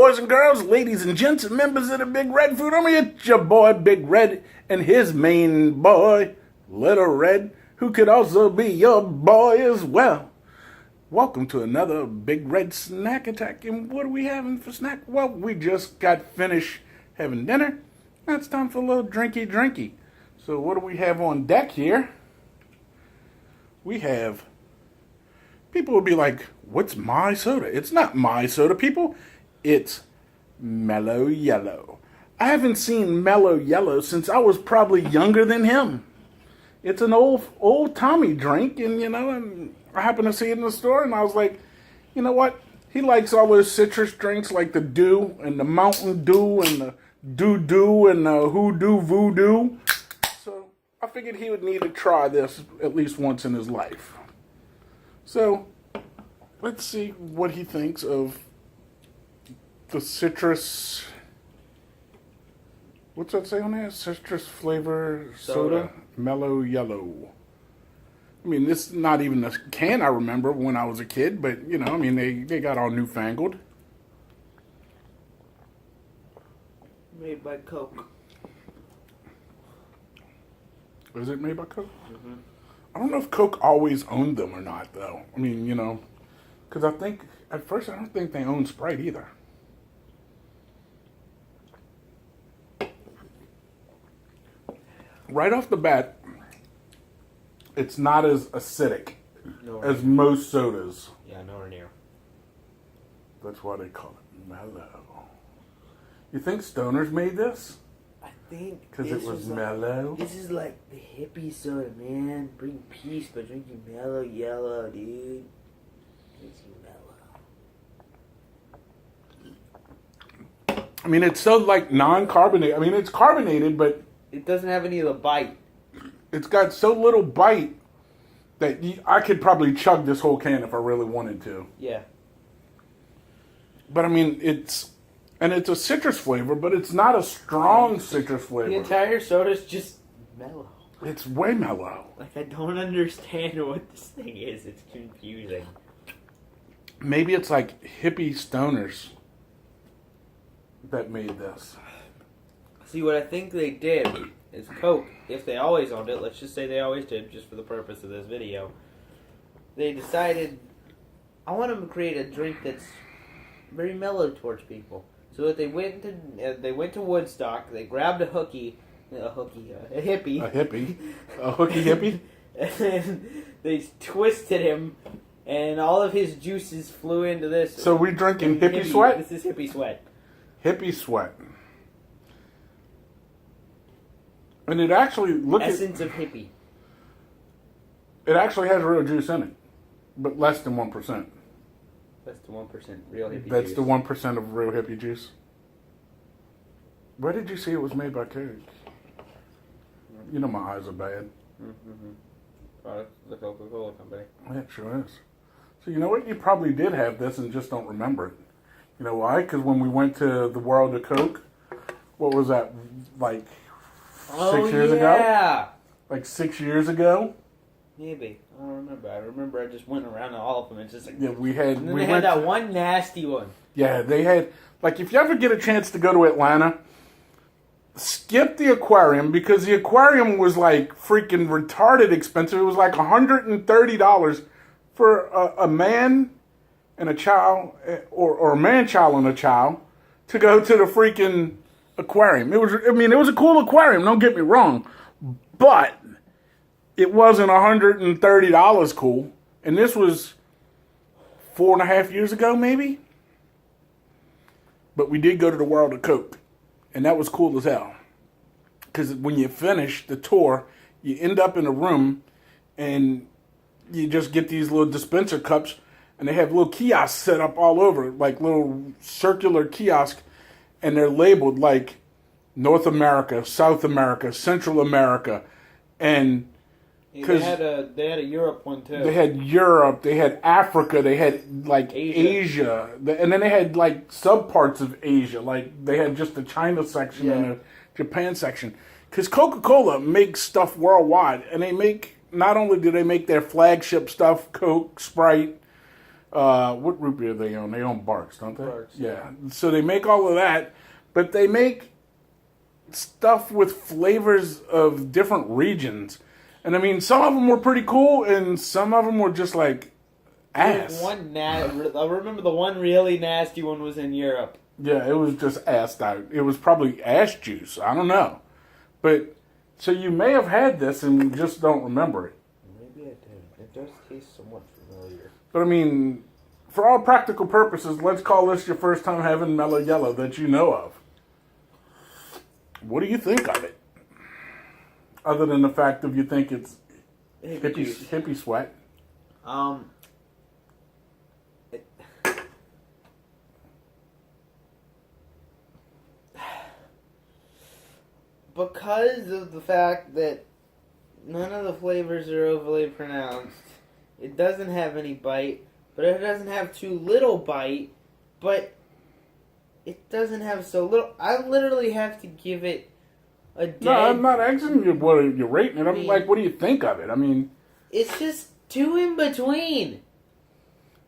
boys and girls, ladies and gents, and members of the Big Red Food Army. It's your boy, Big Red, and his main boy, Little Red, who could also be your boy as well. Welcome to another Big Red Snack Attack. And what are we having for snack? Well, we just got finished having dinner. Now it's time for a little drinky. So what do we have on deck here? We have... People would be like, what's my soda? It's not my soda, people. It's Mellow Yellow. I haven't seen Mellow Yellow since I was probably younger than him. It's an old Tommy drink, and I happened to see it in the store, and I was like, you know what? He likes all those citrus drinks like the Dew and the Mountain Dew and the Doo-Doo and the Hoodoo Voodoo. So I figured he would need to try this at least once in his life. So, let's see what he thinks of the citrus... What's that say on there? Citrus flavor soda? Mellow Yellow. I mean, this is not even a can I remember when I was a kid, but, they got all newfangled. Made by Coke. Is it made by Coke? Mm-hmm. I don't know if Coke always owned them or not, though. I mean, because I think, at first, I don't think they owned Sprite either. Right off the bat, it's not as acidic as most sodas. Yeah, nowhere near. That's why they call it mellow. You think stoners made this? I think because it was mellow. This is like the hippie soda, man. Bring peace by drinking Mellow Yellow, dude. Makes you mellow. I mean, it's so like non-carbonated. I mean, it's carbonated, but it doesn't have any of the bite. It's got so little bite that I could probably chug this whole can if I really wanted to. Yeah. But I mean, it's a citrus flavor, but it's not a strong citrus flavor. The entire soda's just mellow. It's way mellow. Like, I don't understand what this thing is. It's confusing. Maybe it's like hippie stoners that made this. See, what I think they did is Coke, if they always owned it, let's just say they always did, just for the purpose of this video, they decided, I want them to create a drink that's very mellow towards people. So that they went to Woodstock, they grabbed a hippie. A hooky hippie? And then they twisted him, and all of his juices flew into this. So we're drinking hippie sweat? This is hippie sweat. Hippie sweat. And it actually, Essence of hippie. It actually has real juice in it, but less than 1%. That's the 1% real hippie juice. That's the 1% of real hippie juice. Where did you see it was made by Coke? You know my eyes are bad. Mm-hmm. The Coca-Cola company. Yeah, it sure is. So you know what? You probably did have this and just don't remember it. You know why? Because when we went to the World of Coke, what was that, like 6 years ago? Like 6 years ago? Maybe. I don't remember. I remember I just went around to all of them. It's just like... Yeah, we had... And then they had that one nasty one. Yeah, they had... Like, if you ever get a chance to go to Atlanta, skip the aquarium, because the aquarium was, like, freaking retarded expensive. It was, like, $130 for a man and a child, or a man, child, and a child, to go to the freaking aquarium. It was a cool aquarium, don't get me wrong, but... It wasn't $130 cool. And this was 4.5 years ago, maybe? But we did go to the World of Coke. And that was cool as hell. Because when you finish the tour, you end up in a room and you just get these little dispenser cups. And they have little kiosks set up all over. Like little circular kiosks. And they're labeled like North America, South America, Central America. And... They had a Europe one too. They had Europe, they had Africa, they had like Asia. And then they had like subparts of Asia. Like they had just the China section and the Japan section. Because Coca-Cola makes stuff worldwide, and they make, not only do they make their flagship stuff, Coke, Sprite, What root beer they own? They own Barks, don't they? Barks, yeah. So they make all of that, but they make stuff with flavors of different regions. And I mean, some of them were pretty cool, and some of them were just like ass. I remember the one really nasty one was in Europe. Yeah, it was just assed out. It was probably ash juice. I don't know. But, so you may have had this and you just don't remember it. Maybe I did. It does taste somewhat familiar. But I mean, for all practical purposes, let's call this your first time having Mellow Yellow that you know of. What do you think of it? Other than the fact that you think it's hippie sweat. Because of the fact that none of the flavors are overly pronounced, it doesn't have any bite, but it doesn't have too little bite, but it doesn't have so little. I literally have to give it a dead... No, I'm not asking you what you're rating it. I'm like, what do you think of it? I mean... It's just too in between.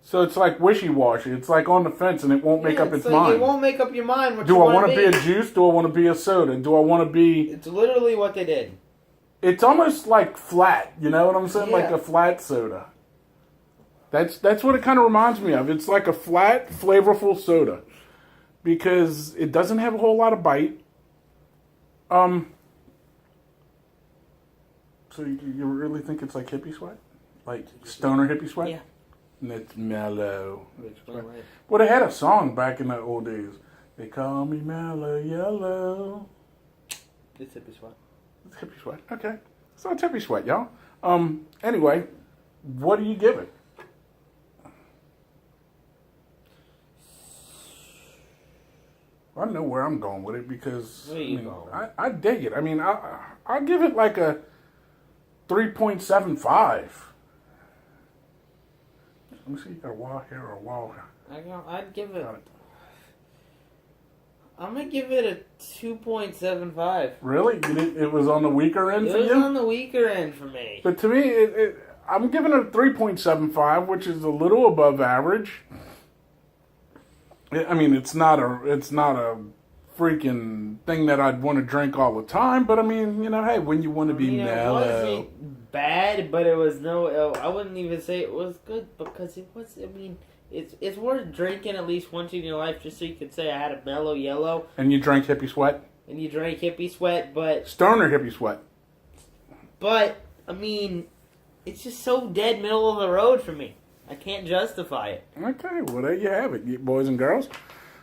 So it's like wishy-washy. It's like on the fence and it won't make up its mind. It won't make up your mind what do you I want to be a juice? Do I want to be a soda? Do I want to be... It's literally what they did. It's almost like flat. You know what I'm saying? Yeah. Like a flat soda. That's what it kind of reminds me of. It's like a flat, flavorful soda. Because it doesn't have a whole lot of bite. So you really think it's like hippie sweat? Like stoner hippie sweat? Yeah. And it's mellow. Well, they had a song back in the old days. They call me Mellow Yellow. It's hippie sweat. It's hippie sweat. Okay. So it's hippie sweat, y'all. Anyway, what do you give it? I know where I'm going with it because I dig it. I mean, I'll give it like a 3.75. Let me see, you got a wall here or a wall here? I'd give it... I'm going to give it a 2.75. Really? It was on the weaker end for you? It was on the weaker end for me. But to me, I'm giving it a 3.75, which is a little above average. I mean, it's not a freaking thing that I'd want to drink all the time, but I mean, you know, hey, when you want to be mellow. It wasn't bad, but it was I wouldn't even say it was good because it was, I mean, it's worth drinking at least once in your life just so you could say I had a Mellow Yellow. And you drank hippie sweat? And you drank hippie sweat, but... Stoner hippie sweat. But, I mean, it's just so dead middle of the road for me. I can't justify it. Okay, well, there you have it, boys and girls.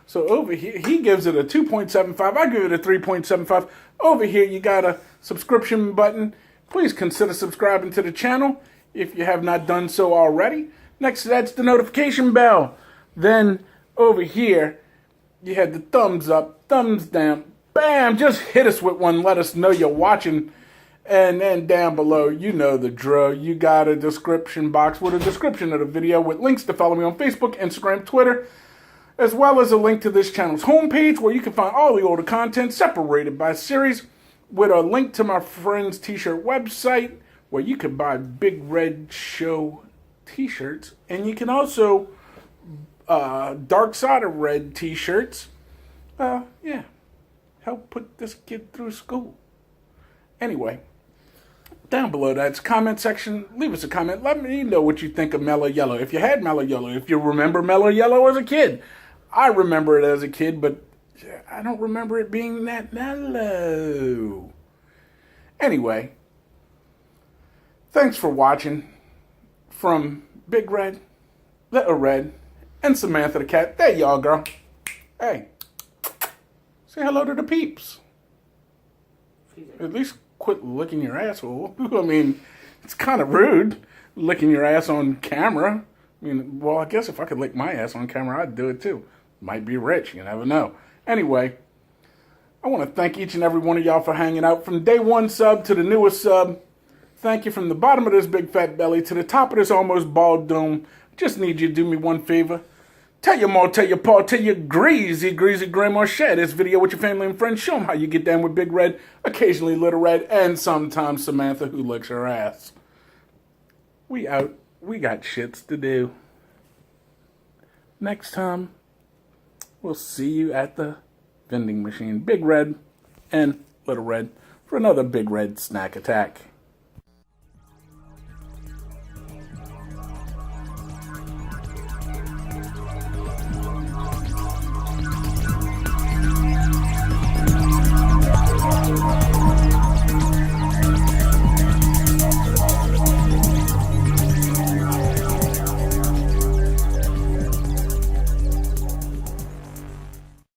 So over here, he gives it a 2.75. I give it a 3.75. Over here, you got a subscription button. Please consider subscribing to the channel if you have not done so already. Next to that's the notification bell. Then over here, you had the thumbs up, thumbs down. Bam! Just hit us with one. Let us know you're watching. And then down below, you know the drill. You got a description box with a description of the video with links to follow me on Facebook, Instagram, Twitter, as well as a link to this channel's homepage where you can find all the older content separated by series with a link to my friend's t-shirt website where you can buy Big Red Show t-shirts. And you can also Dark Side of Red t-shirts. Yeah. Help put this kid through school. Anyway. Down below that's comment section. Leave us a comment. Let me know what you think of Mellow Yellow. If you had Mellow Yellow, if you remember Mellow Yellow as a kid. I remember it as a kid, but I don't remember it being that mellow. Anyway, thanks for watching. From Big Red, Little Red, and Samantha the cat. There y'all, girl. Hey, say hello to the peeps. At least quit licking your asshole. I mean, it's kind of rude, licking your ass on camera. I mean, well, I guess if I could lick my ass on camera, I'd do it too. Might be rich, you never know. Anyway, I want to thank each and every one of y'all for hanging out. From day one sub to the newest sub. Thank you from the bottom of this big fat belly to the top of this almost bald dome. Just need you to do me one favor. Tell your ma, tell your pa, tell your greasy grandma, share this video with your family and friends. Show them how you get down with Big Red, occasionally Little Red, and sometimes Samantha who licks her ass. We out. We got shits to do. next time, we'll see you at the vending machine, Big Red and Little Red, for another Big Red snack attack.